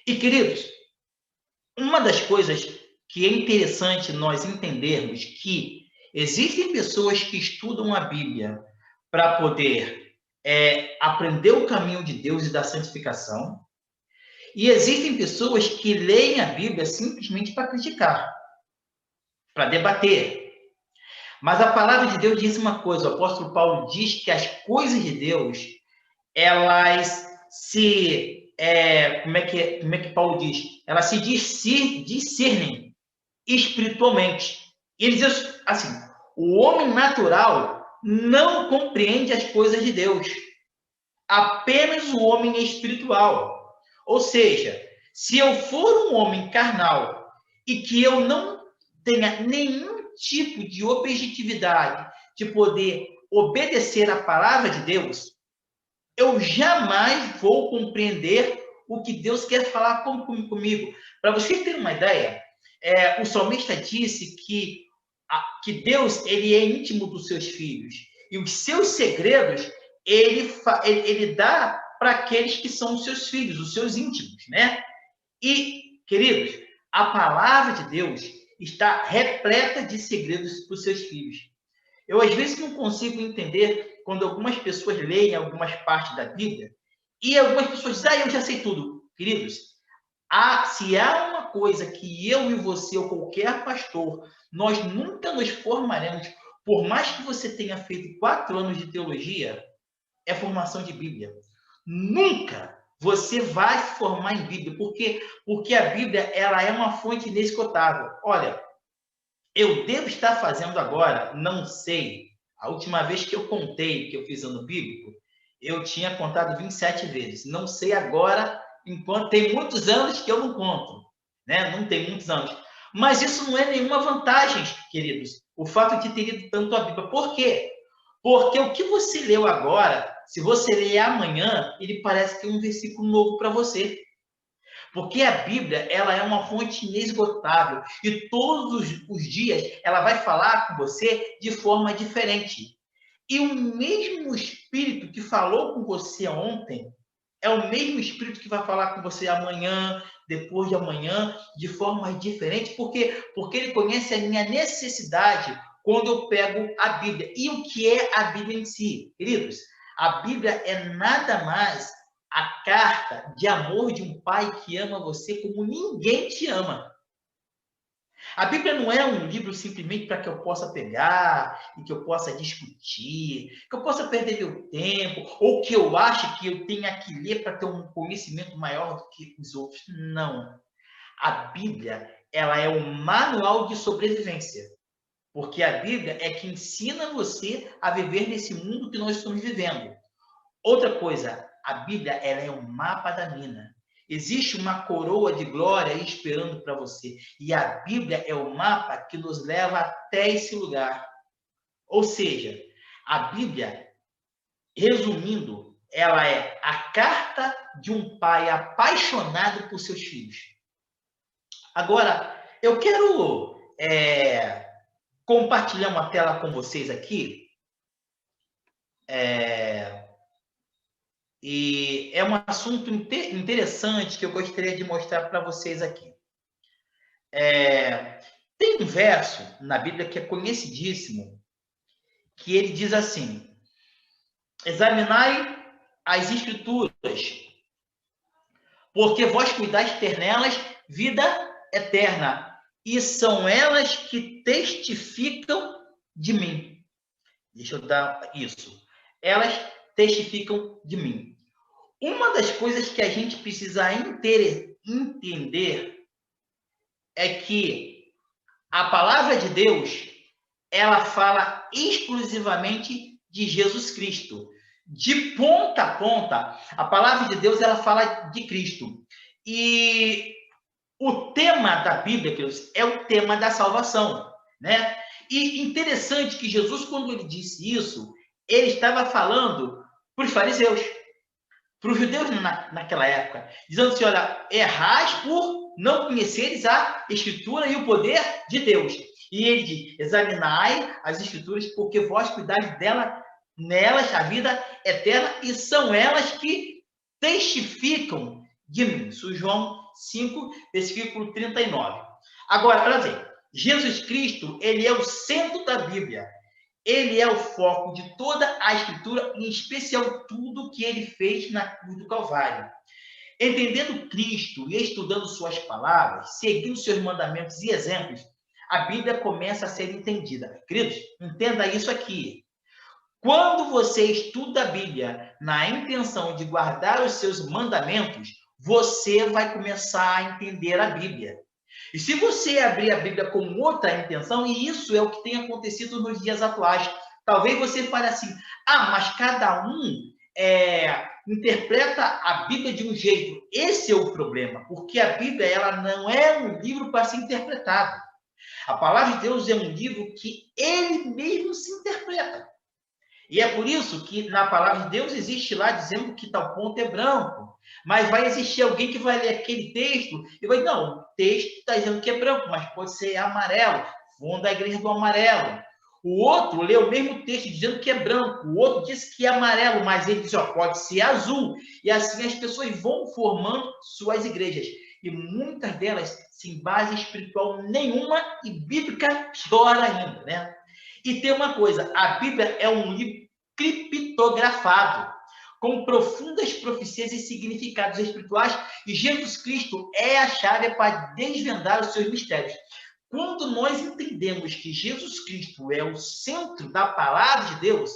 E, queridos, uma das coisas que é interessante nós entendermos que existem pessoas que estudam a Bíblia para poder aprender o caminho de Deus e da santificação, e existem pessoas que leem a Bíblia simplesmente para criticar, para debater. Mas a palavra de Deus diz uma coisa, o apóstolo Paulo diz que as coisas de Deus, elas como é que Paulo diz? Elas se discernem espiritualmente. E ele diz assim, o homem natural não compreende as coisas de Deus, apenas o homem espiritual. Ou seja, se eu for um homem carnal e que eu não tenha nenhum tipo de objetividade de poder obedecer à palavra de Deus, eu jamais vou compreender o que Deus quer falar comigo. Para você ter uma ideia, o salmista disse que Deus ele é íntimo dos seus filhos e os seus segredos ele dá para aqueles que são os seus filhos, os seus íntimos, né? E, queridos, a palavra de Deus está repleta de segredos para os seus filhos. Eu, às vezes, não consigo entender quando algumas pessoas leem algumas partes da Bíblia e algumas pessoas dizem, eu já sei tudo. Queridos, se há uma coisa que eu e você, ou qualquer pastor, nós nunca nos formaremos, por mais que você tenha feito 4 anos de teologia, é formação de Bíblia. Nunca você vai se formar em Bíblia. Por quê? Porque a Bíblia ela é uma fonte inesgotável. Olha, eu devo estar fazendo agora, não sei. A última vez que eu contei que eu fiz ano bíblico, eu tinha contado 27 vezes. Não sei agora, enquanto tem muitos anos que eu não conto, né? Não tem muitos anos. Mas isso não é nenhuma vantagem, queridos. O fato de ter lido tanto a Bíblia. Por quê? Porque o que você leu agora, se você ler amanhã, ele parece que é um versículo novo para você. Porque a Bíblia, ela é uma fonte inesgotável e todos os dias ela vai falar com você de forma diferente. E o mesmo Espírito que falou com você ontem é o mesmo Espírito que vai falar com você amanhã, depois de amanhã, de forma diferente. Por quê? Porque ele conhece a minha necessidade quando eu pego a Bíblia. E o que é a Bíblia em si? Queridos, a Bíblia é nada mais a carta de amor de um pai que ama você como ninguém te ama. A Bíblia não é um livro simplesmente para que eu possa pegar e que eu possa discutir, que eu possa perder meu tempo, ou que eu ache que eu tenha que ler para ter um conhecimento maior do que os outros. Não. A Bíblia, ela é um manual de sobrevivência. Porque a Bíblia é que ensina você a viver nesse mundo que nós estamos vivendo. Outra coisa, a Bíblia ela é um mapa da mina. Existe uma coroa de glória esperando para você. E a Bíblia é o mapa que nos leva até esse lugar. Ou seja, a Bíblia, resumindo, ela é a carta de um pai apaixonado por seus filhos. Agora, eu quero compartilhar uma tela com vocês aqui. E é um assunto interessante que eu gostaria de mostrar para vocês aqui. Tem um verso na Bíblia que é conhecidíssimo, que ele diz assim, examinai as Escrituras, porque vós cuidais ter nelas vida eterna, e são elas que testificam de mim. Deixa eu dar isso. Elas testificam de mim. Uma das coisas que a gente precisa entender é que a palavra de Deus, ela fala exclusivamente de Jesus Cristo. De ponta a ponta, a palavra de Deus, ela fala de Cristo. E o tema da Bíblia, queridos, é o tema da salvação, né? E interessante que Jesus, quando ele disse isso, ele estava falando para os fariseus, para os judeus naquela época, dizendo assim, olha, errais por não conheceres a Escritura e o poder de Deus. E ele diz, examinai as Escrituras, porque vós cuidais nelas a vida eterna, e são elas que testificam de mim. Isso João 5, versículo 39. Agora, olha assim, Jesus Cristo, ele é o centro da Bíblia. Ele é o foco de toda a Escritura, em especial tudo que ele fez na cruz do Calvário. Entendendo Cristo e estudando suas palavras, seguindo seus mandamentos e exemplos, a Bíblia começa a ser entendida. Queridos, entenda isso aqui. Quando você estuda a Bíblia na intenção de guardar os seus mandamentos, você vai começar a entender a Bíblia. E se você abrir a Bíblia com outra intenção, e isso é o que tem acontecido nos dias atuais, talvez você fale assim, mas cada um interpreta a Bíblia de um jeito. Esse é o problema, porque a Bíblia ela não é um livro para ser interpretado. A palavra de Deus é um livro que ele mesmo se interpreta. E é por isso que na palavra de Deus existe lá dizendo que tal ponto é branco. Mas vai existir alguém que vai ler aquele texto e vai dizer, não, o texto está dizendo que é branco, mas pode ser amarelo, fundo da igreja do amarelo. O outro lê o mesmo texto dizendo que é branco, o outro diz que é amarelo, mas ele diz, pode ser azul. E assim as pessoas vão formando suas igrejas. E muitas delas sem base espiritual nenhuma e bíblica pior ainda, né? E tem uma coisa, a Bíblia é um livro criptografado, com profundas profecias e significados espirituais, e Jesus Cristo é a chave para desvendar os seus mistérios. Quando nós entendemos que Jesus Cristo é o centro da palavra de Deus,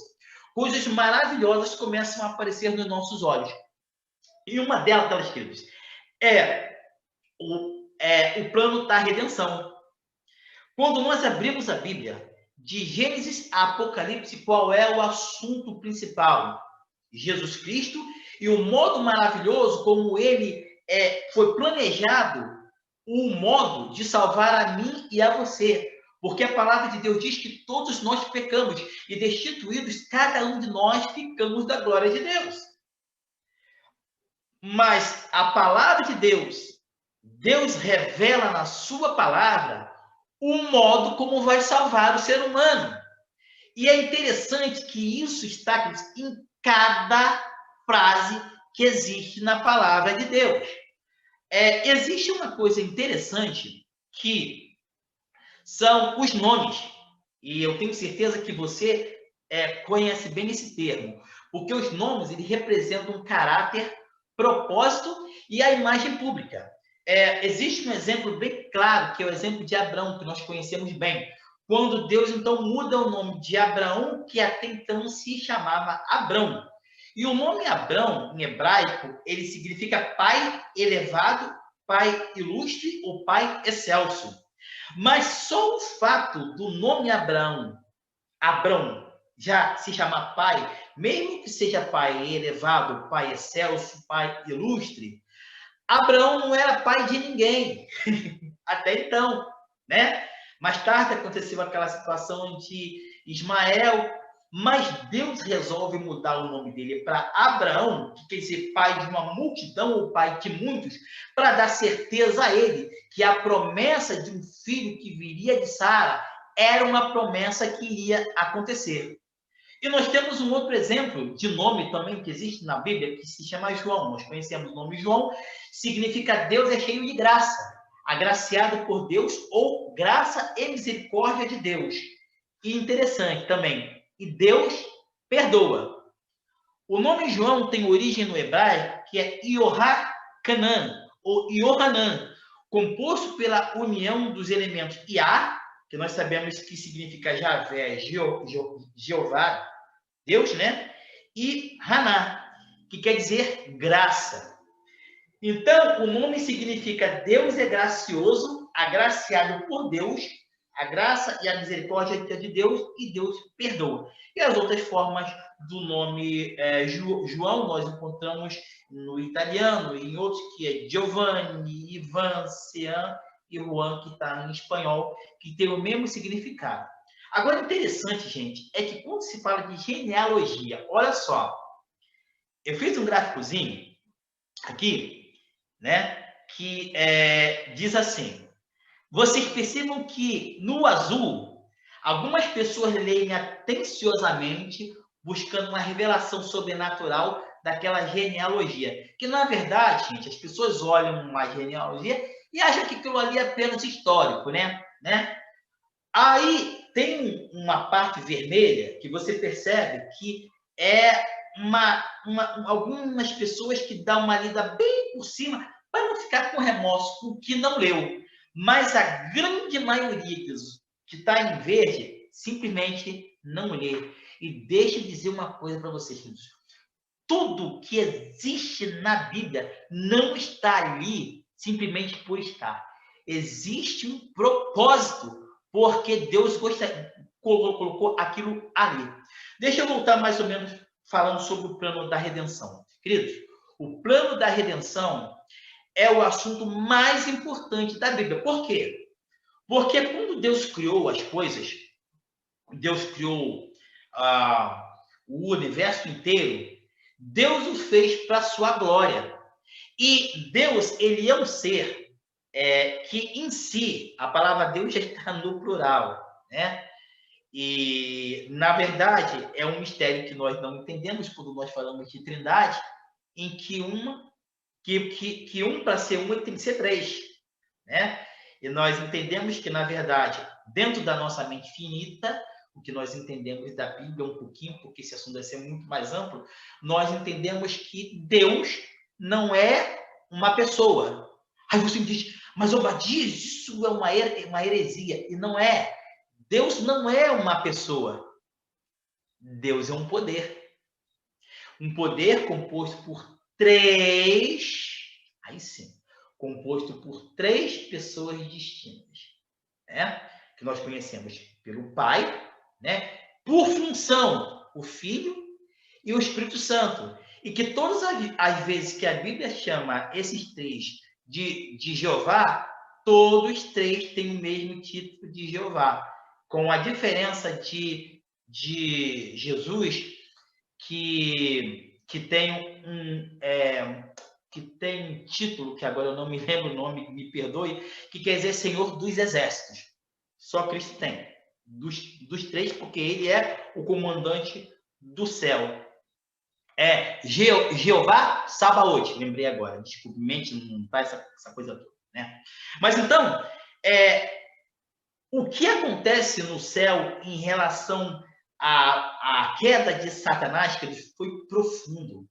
coisas maravilhosas começam a aparecer nos nossos olhos. E uma delas, queridos, é o plano da redenção. Quando nós abrimos a Bíblia, de Gênesis a Apocalipse, qual é o assunto principal? Jesus Cristo e o modo maravilhoso como ele foi planejado, o modo de salvar a mim e a você. Porque a palavra de Deus diz que todos nós pecamos e destituídos, cada um de nós ficamos da glória de Deus. Mas a palavra de Deus revela na sua palavra o modo como vai salvar o ser humano. E é interessante que isso está em cada frase que existe na palavra de Deus. Existe uma coisa interessante que são os nomes. E eu tenho certeza que você conhece bem esse termo. Porque os nomes eles representam um caráter, propósito e a imagem pública. Existe um exemplo bem claro, que é o exemplo de Abraão, que nós conhecemos bem. Quando Deus, então, muda o nome de Abraão, que até então se chamava Abrão. E o nome Abrão, em hebraico, ele significa pai elevado, pai ilustre ou pai excelso. Mas só o fato do nome Abrão já se chamar pai, mesmo que seja pai elevado, pai excelso, pai ilustre, Abraão não era pai de ninguém, até então, né? Mais tarde aconteceu aquela situação de Ismael, mas Deus resolve mudar o nome dele para Abraão, que quer dizer pai de uma multidão ou pai de muitos, para dar certeza a ele que a promessa de um filho que viria de Sara era uma promessa que iria acontecer. E nós temos um outro exemplo de nome também que existe na Bíblia, que se chama João. Nós conhecemos o nome João, significa Deus é cheio de graça, agraciado por Deus ou graça e misericórdia de Deus. E interessante também, e Deus perdoa. O nome João tem origem no hebraico, que é Iohacanan, ou Yohanan, composto pela união dos elementos Iá, que nós sabemos que significa Javé, Jeová, Deus, né? E Haná, que quer dizer graça. Então, o nome significa Deus é gracioso, agraciado por Deus, a graça e a misericórdia de Deus, e Deus perdoa. E as outras formas do nome João, nós encontramos no italiano, e em outros que é Giovanni, Ivan, Sean e Juan, que está em espanhol, que tem o mesmo significado. Agora, interessante, gente, é que quando se fala de genealogia, olha só, eu fiz um gráficozinho aqui, né, que diz assim, vocês percebam que no azul, algumas pessoas leem atenciosamente, buscando uma revelação sobrenatural daquela genealogia. Que, na verdade, gente, as pessoas olham uma genealogia e acham que aquilo ali é apenas histórico, né? Aí tem uma parte vermelha que você percebe que é algumas pessoas que dão uma lida bem por cima para não ficar com remorso com o que não leu. Mas a grande maioria que está em verde simplesmente não lê. E deixa eu dizer uma coisa para vocês, queridos. Tudo que existe na Bíblia não está ali simplesmente por estar. Existe um propósito, porque Deus colocou aquilo ali. Deixa eu voltar mais ou menos falando sobre o plano da redenção. Queridos, o plano da redenção é o assunto mais importante da Bíblia. Por quê? Porque quando Deus criou as coisas, Deus criou o universo inteiro, Deus o fez para a sua glória. E Deus, ele é um ser que em si, a palavra Deus já está no plural, né? E, na verdade, é um mistério que nós não entendemos quando nós falamos de trindade, em que um para ser um, ele tem que ser três, né? E nós entendemos que, na verdade, dentro da nossa mente finita, o que nós entendemos da Bíblia um pouquinho, porque esse assunto vai ser muito mais amplo, nós entendemos que Deus não é uma pessoa. Aí você me diz, mas Obadias, isso é uma heresia. E não é. Deus não é uma pessoa. Deus é um poder. Um poder composto por aí sim, composto por três pessoas distintas, né? Que nós conhecemos pelo Pai, né? Por função, o Filho e o Espírito Santo. E que todas as vezes que a Bíblia chama esses três de Jeová, todos três têm o mesmo título de Jeová, com a diferença de Jesus, que tem um título, que agora eu não me lembro o nome, me perdoe, que quer dizer Senhor dos Exércitos. Só Cristo tem. Dos três, porque ele é o comandante do céu. Jeová Sabaoth, lembrei agora. Desculpe, mente não tá essa coisa toda, né? Mas então, o que acontece no céu em relação à queda de Satanás, que foi profundo.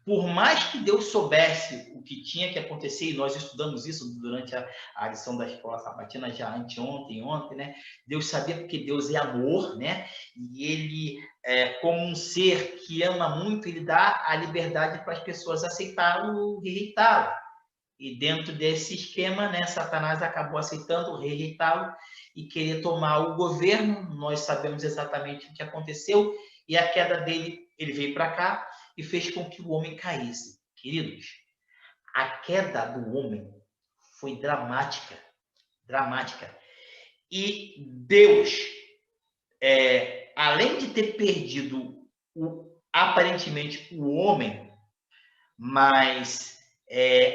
Por mais que Deus soubesse o que tinha que acontecer, e nós estudamos isso durante a lição da escola sabatina já ontem, né? Deus sabia, porque Deus é amor, né? E ele, como um ser que ama muito, ele dá a liberdade para as pessoas aceitá-lo ou rejeitá-lo. E dentro desse esquema, né, Satanás acabou aceitando, rejeitá-lo e querer tomar o governo. Nós sabemos exatamente o que aconteceu, e a queda dele, ele veio para cá e fez com que o homem caísse. Queridos, a queda do homem foi dramática, dramática. E Deus, além de ter perdido aparentemente o homem, mas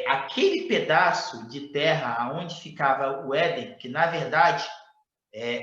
aquele pedaço de terra onde ficava o Éden, que na verdade,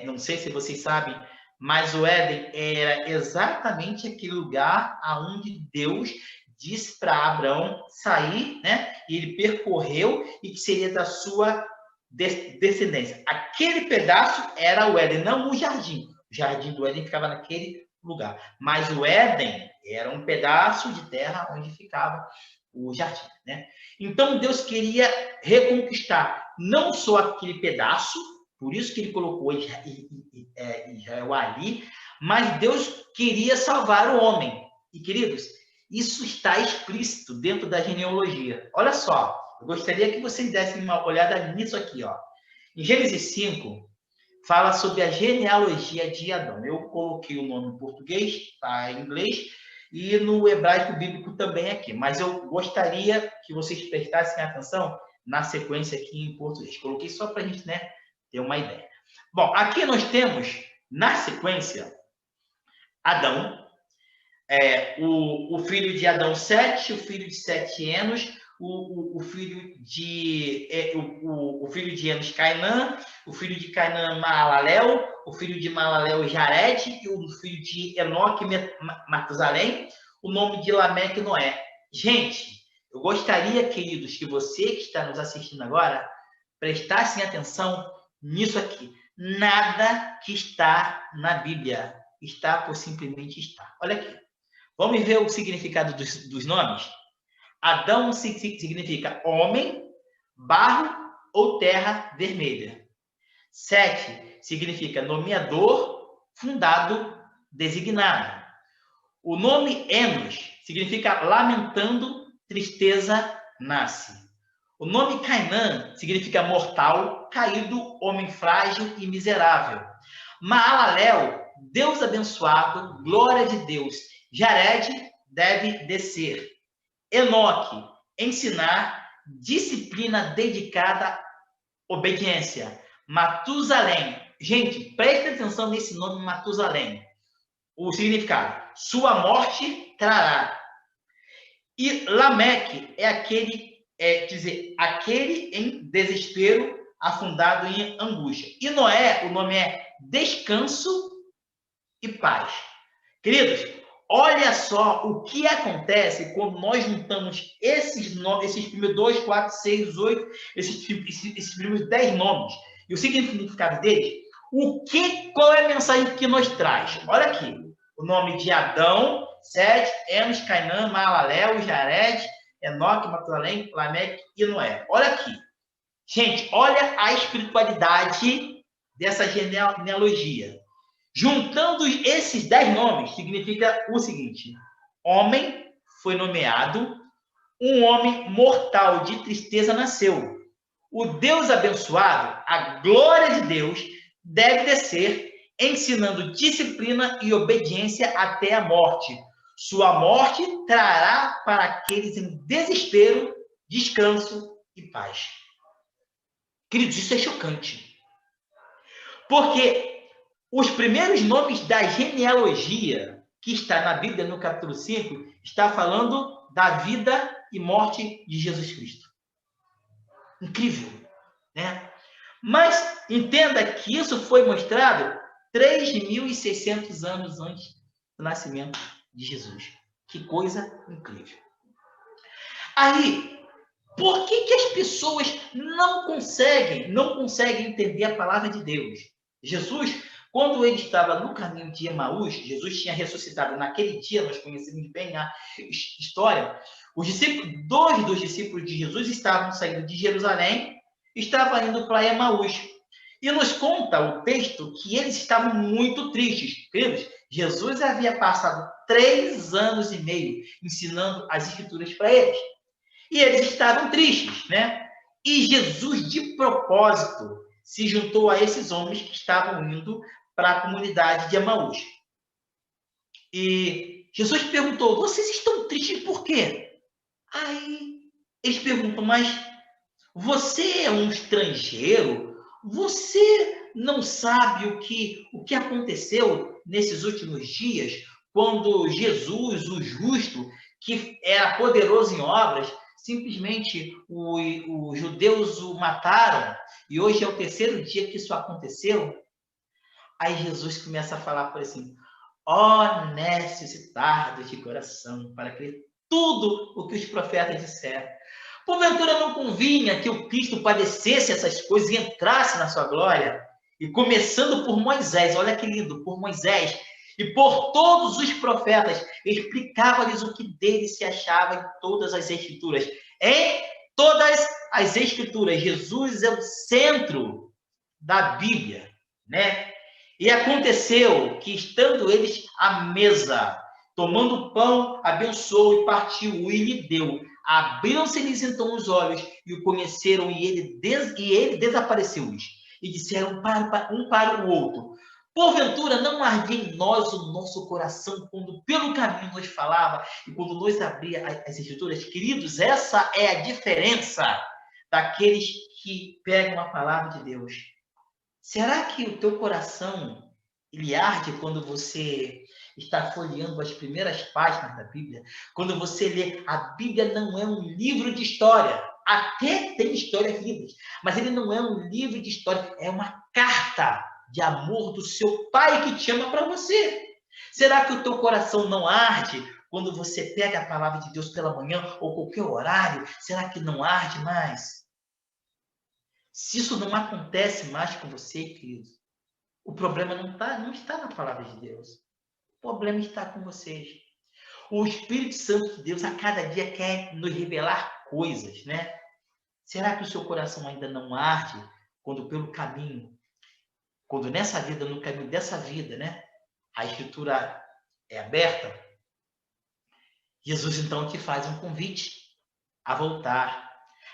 não sei se vocês sabem, mas o Éden era exatamente aquele lugar aonde Deus disse para Abraão sair, né? E ele percorreu, e que seria da sua descendência. Aquele pedaço era o Éden, não o jardim. O jardim do Éden ficava naquele lugar. Mas o Éden era um pedaço de terra onde ficava o jardim, né? Então Deus queria reconquistar não só aquele pedaço, por isso que ele colocou Israel ali, mas Deus queria salvar o homem. E, queridos, isso está explícito dentro da genealogia. Olha só, eu gostaria que vocês dessem uma olhada nisso aqui, ó. Em Gênesis 5, fala sobre a genealogia de Adão. Eu coloquei o nome em português, tá em inglês, e no hebraico bíblico também aqui. Mas eu gostaria que vocês prestassem atenção na sequência aqui em português. Coloquei só para a gente, né, ter uma ideia. Bom, aqui nós temos, na sequência, Adão, o filho de Adão, Sete, o filho de Sete, Enos, o filho de Enos, Cainã, o filho de Cainã, Maalalel, o filho de Maalalel, Jared, e o filho de Enoque, Matusalém, o nome de Lameque, Noé. Gente, eu gostaria, queridos, que você que está nos assistindo agora prestassem atenção nisso aqui. Nada que está na Bíblia está por simplesmente estar. Olha aqui. Vamos ver o significado dos nomes? Adão significa homem, barro ou terra vermelha. Sete significa nomeador, fundado, designado. O nome Enos significa lamentando, tristeza, nasce. O nome Cainã significa mortal, caído, homem frágil e miserável. Maalalel, Deus abençoado, glória de Deus. Jared, deve descer. Enoque, ensinar, disciplina dedicada, obediência. Matusalém, gente, preste atenção nesse nome Matusalém. O significado, sua morte trará. E Lameque é aquele em desespero, afundado em angústia. E Noé, o nome é descanso e paz. Queridos, olha só o que acontece quando nós juntamos esses primeiros 2, 4, 6, 8, esses primeiros 10 nomes e o significado deles. Qual é a mensagem que nos traz? Olha aqui, o nome de Adão, Sete, Enos, Cainã, Maalalel, Jared, Enoque, Matusalém, Lameque e Noé. Olha aqui. Gente, olha a espiritualidade dessa genealogia. Juntando esses 10 nomes, significa o seguinte: homem foi nomeado, um homem mortal de tristeza nasceu. O Deus abençoado, a glória de Deus, deve descer, ensinando disciplina e obediência até a morte. Sua morte trará para aqueles em desespero, descanso e paz. Queridos, isso é chocante. Porque os primeiros nomes da genealogia que está na Bíblia, no capítulo 5, está falando da vida e morte de Jesus Cristo. Incrível, né? Mas entenda que isso foi mostrado 3.600 anos antes do nascimento de Jesus. Que coisa incrível. Aí, por que as pessoas não conseguem entender a palavra de Deus? Jesus, quando ele estava no caminho de Emaús, Jesus tinha ressuscitado naquele dia, nós conhecemos bem a história. Dois dos discípulos de Jesus estavam saindo de Jerusalém, estavam indo para Emaús. E nos conta o texto que eles estavam muito tristes. Queridos, Jesus havia passado 3 anos e meio ensinando as escrituras para eles. E eles estavam tristes, né? E Jesus, de propósito, se juntou a esses homens que estavam indo para a comunidade de Emaús. E Jesus perguntou: vocês estão tristes por quê? Aí eles perguntam: mas você é um estrangeiro? Você não sabe o que aconteceu nesses últimos dias, quando Jesus, o justo, que era poderoso em obras, simplesmente os judeus o mataram, e hoje é o 3º dia que isso aconteceu? Aí Jesus começa a falar por assim: ó necessitados de coração, para crer tudo o que os profetas disseram. Porventura não convinha que o Cristo padecesse essas coisas e entrasse na sua glória? E começando por Moisés, olha que lindo, por Moisés, e por todos os profetas, explicava-lhes o que dele se achava em todas as Escrituras. Em todas as Escrituras, Jesus é o centro da Bíblia, né? E aconteceu que, estando eles à mesa, tomando o pão, abençoou e partiu, e lhe deu. Abriram-se-lhes então os olhos, e o conheceram, e ele desapareceu-lhes. E disseram um para o outro: porventura não ardia em nós o nosso coração quando pelo caminho nos falava e quando nos abria as Escrituras? Queridos, essa é a diferença daqueles que pegam a palavra de Deus. Será que o teu coração ele arde quando você está folheando as primeiras páginas da Bíblia? Quando você lê, a Bíblia não é um livro de história. Até tem histórias lindas, mas ele não é um livro de história, é uma carta de amor do seu Pai que te ama para você. Será que o teu coração não arde quando você pega a palavra de Deus pela manhã ou qualquer horário, será que não arde mais? Se isso não acontece mais com você, querido, o problema não está na palavra de Deus. O problema está com vocês. O Espírito Santo de Deus a cada dia quer nos revelar coisas, né? Será que o seu coração ainda não arde quando pelo caminho, quando nessa vida, no caminho dessa vida, né? A Escritura é aberta? Jesus então te faz um convite a voltar,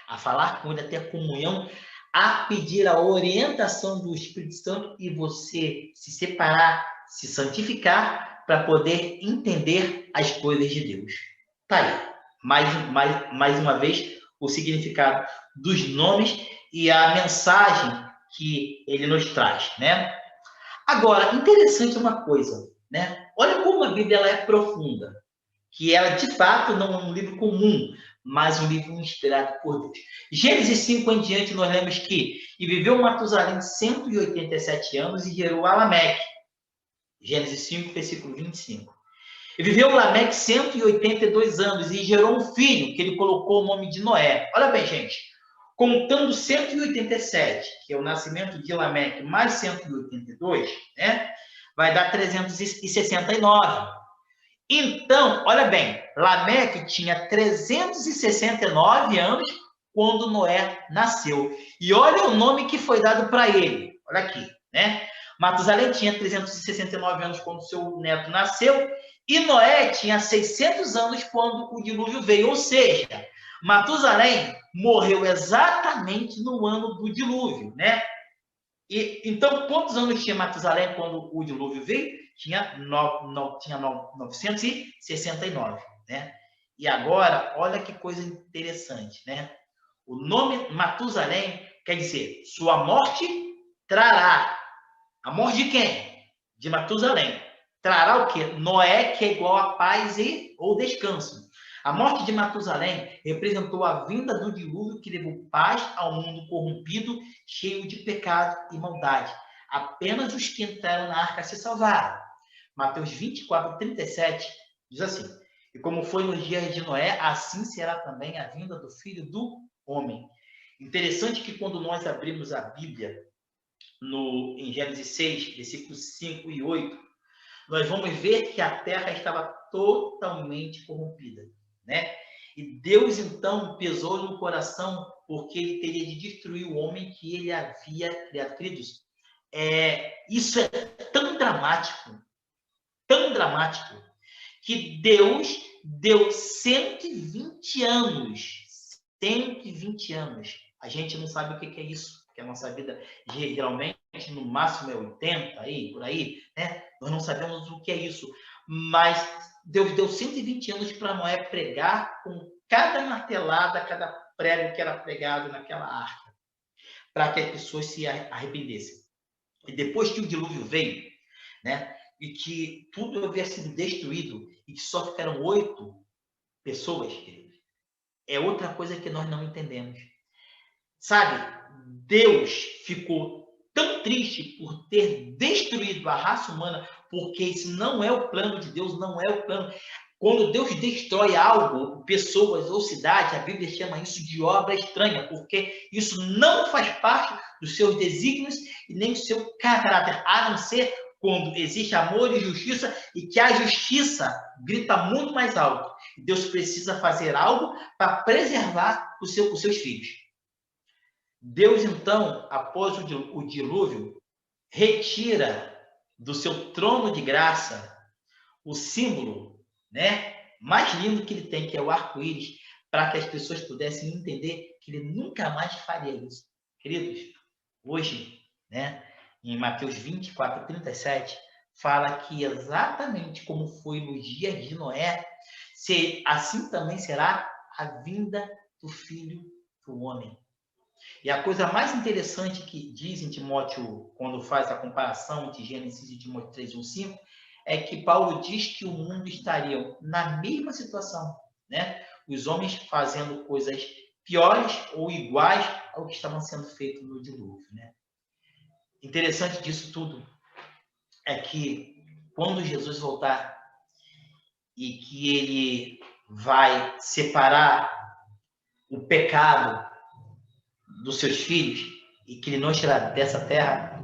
a falar com ele, a ter a comunhão, a pedir a orientação do Espírito Santo e você se separar, se santificar para poder entender as coisas de Deus. Tá aí. Mais uma vez, o significado dos nomes e a mensagem que ele nos traz, né? Agora, interessante uma coisa, né? Olha como a Bíblia ela é profunda, que ela, de fato, não é um livro comum, mas um livro inspirado por Deus. Gênesis 5 em diante, nós lemos que e viveu Matusalém 187 anos e gerou a Lameque. Gênesis 5, versículo 25. E viveu Lameque 182 anos e gerou um filho, que ele colocou o nome de Noé. Olha bem, gente. Contando 187, que é o nascimento de Lameque, mais 182, né? Vai dar 369. Então, olha bem, Lameque tinha 369 anos quando Noé nasceu. E olha o nome que foi dado para ele. Olha aqui, né? Matusalém tinha 369 anos quando seu neto nasceu e Noé tinha 600 anos quando o dilúvio veio. Ou seja, Matusalém morreu exatamente no ano do dilúvio, né? E, então, quantos anos tinha Matusalém quando o dilúvio veio? Tinha 969, né? E agora, olha que coisa interessante, né? O nome Matusalém quer dizer, sua morte trará. A morte de quem? De Matusalém. Trará o quê? Noé, que é igual a paz ou descanso. A morte de Matusalém representou a vinda do dilúvio que levou paz ao mundo corrompido, cheio de pecado e maldade. Apenas os que entraram na arca se salvaram. Mateus 24, 37 diz assim: e como foi nos dias de Noé, assim será também a vinda do Filho do Homem. Interessante que quando nós abrimos a Bíblia, em Gênesis 6, versículos 5 e 8, nós vamos ver que a terra estava totalmente corrompida, né? E Deus, então, pesou no coração porque ele teria de destruir o homem que ele havia criado. Queridos, isso é tão dramático, que Deus deu 120 anos. 120 anos. A gente não sabe o que é isso, porque a nossa vida geralmente no máximo é 80, aí, por aí, né? Nós não sabemos o que é isso. Mas Deus deu 120 anos para Noé pregar com cada martelada, cada prego que era pregado naquela arca, para que as pessoas se arrependessem. E depois que o dilúvio veio, né? E que tudo havia sido destruído e que só ficaram 8 pessoas, queridos, é outra coisa que nós não entendemos. Sabe, Deus ficou tão triste por ter destruído a raça humana, porque isso não é o plano de Deus, não é o plano. Quando Deus destrói algo, pessoas ou cidade, a Bíblia chama isso de obra estranha, porque isso não faz parte dos seus desígnios e nem do seu caráter, a não ser quando existe amor e justiça e que a justiça grita muito mais alto. Deus precisa fazer algo para preservar os seus filhos. Deus, então, após o dilúvio, retira do seu trono de graça o símbolo, né, mais lindo que ele tem, que é o arco-íris, para que as pessoas pudessem entender que ele nunca mais faria isso. Queridos, hoje, né, em Mateus 24, 37, fala que exatamente como foi nos dias de Noé, assim também será a vinda do Filho do Homem. E a coisa mais interessante que diz em Timóteo, quando faz a comparação entre Gênesis e Timóteo 3, 1, 5, é que Paulo diz que o mundo estaria na mesma situação, né? Os homens fazendo coisas piores ou iguais ao que estavam sendo feito no dilúvio, né? Interessante disso tudo é que quando Jesus voltar, e que ele vai separar o pecado dos seus filhos e que ele não tirará dessa terra,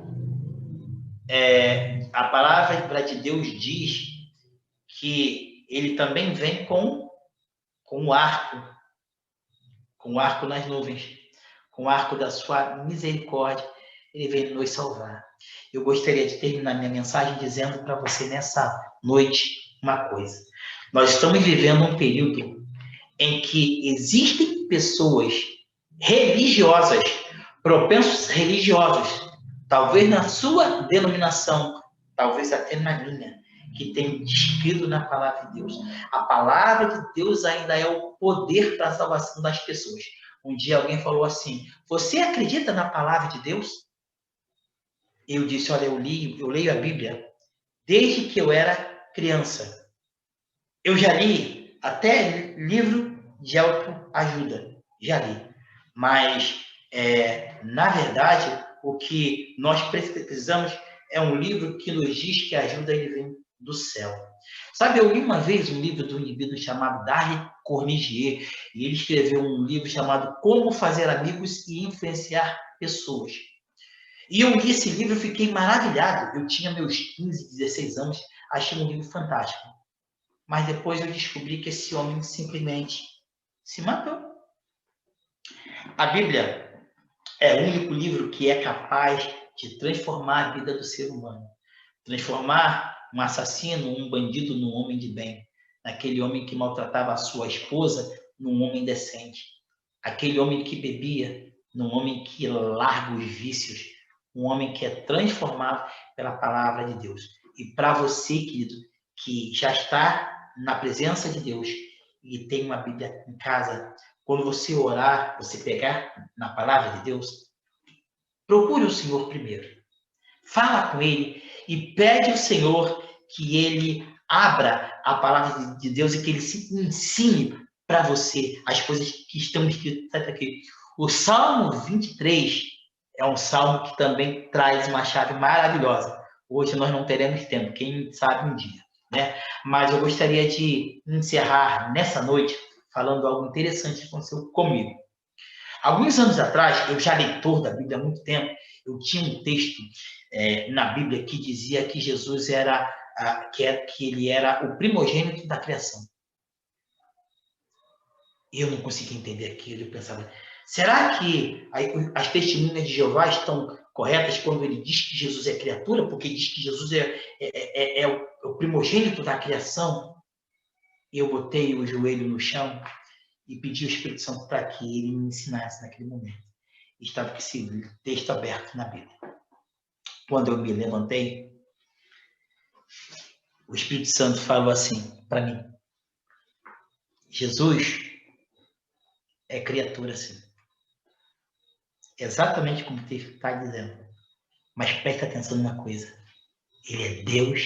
a palavra de Deus diz que ele também vem com o arco nas nuvens, com o arco da sua misericórdia, ele vem nos salvar. Eu gostaria de terminar minha mensagem dizendo para você nessa noite uma coisa. Nós estamos vivendo um período em que existem pessoas religiosas, propensos religiosos, talvez na sua denominação, talvez até na minha, que tem despido na palavra de Deus. A palavra de Deus ainda é o poder para a salvação das pessoas. Um dia alguém falou assim: você acredita na palavra de Deus? Eu disse: olha, eu leio a Bíblia desde que eu era criança. Eu já li até livro de autoajuda, já li. Mas, na verdade, o que nós precisamos é um livro que nos diz que a ajuda ele vem do céu. Sabe, eu li uma vez um livro de um indivíduo chamado Dale Cornigier, e ele escreveu um livro chamado Como Fazer Amigos e Influenciar Pessoas. E eu li esse livro e fiquei maravilhado. Eu tinha meus 15, 16 anos, achei um livro fantástico. Mas depois eu descobri que esse homem simplesmente se matou. A Bíblia é o único livro que é capaz de transformar a vida do ser humano. Transformar um assassino, um bandido, num homem de bem. Aquele homem que maltratava a sua esposa, num homem decente. Aquele homem que bebia, num homem que larga os vícios. Um homem que é transformado pela palavra de Deus. E para você, querido, que já está na presença de Deus e tem uma Bíblia em casa, quando você orar, você pegar na palavra de Deus, procure o Senhor primeiro. Fala com Ele e pede ao Senhor que Ele abra a palavra de Deus e que Ele se ensine para você as coisas que estão escritas aqui. O Salmo 23 é um salmo que também traz uma chave maravilhosa. Hoje nós não teremos tempo, quem sabe um dia, né? Mas eu gostaria de encerrar nessa noite falando algo interessante que aconteceu comigo. Alguns anos atrás, eu já leitor da Bíblia há muito tempo, eu tinha um texto na Bíblia que dizia que Jesus era que ele era o primogênito da criação. Eu não conseguia entender aquilo, eu pensava, será que as testemunhas de Jeová estão corretas quando ele diz que Jesus é criatura, porque diz que Jesus é o primogênito da criação? Eu botei o joelho no chão e pedi ao Espírito Santo para que ele me ensinasse naquele momento. Estava com esse texto aberto na Bíblia. Quando eu me levantei, o Espírito Santo falou assim para mim: Jesus é criatura, sim. Exatamente como o texto está dizendo. Mas presta atenção numa coisa. Ele é Deus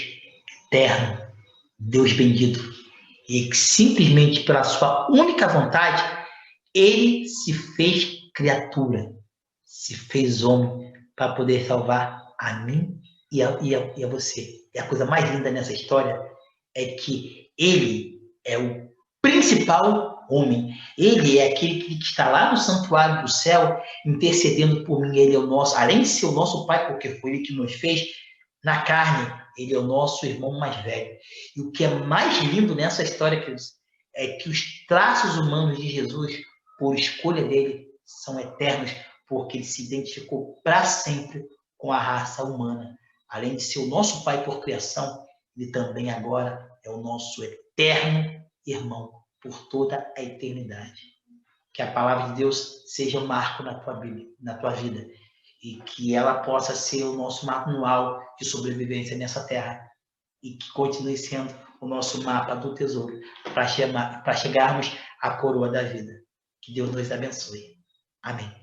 eterno, Deus bendito. E que simplesmente pela sua única vontade, ele se fez criatura, se fez homem para poder salvar a mim e a você. E a coisa mais linda nessa história é que ele é o principal homem. Ele é aquele que está lá no santuário do céu, intercedendo por mim. Ele é o nosso, além de ser o nosso Pai, porque foi ele que nos fez, na carne, ele é o nosso irmão mais velho. E o que é mais lindo nessa história, queridos, é que os traços humanos de Jesus, por escolha dele, são eternos, porque ele se identificou para sempre com a raça humana. Além de ser o nosso Pai por criação, ele também agora é o nosso eterno irmão por toda a eternidade. Que a palavra de Deus seja um marco na tua Bíblia, na tua vida, e que ela possa ser o nosso manual de sobrevivência nessa terra e que continue sendo o nosso mapa do tesouro para chegarmos à coroa da vida. Que Deus nos abençoe. Amém.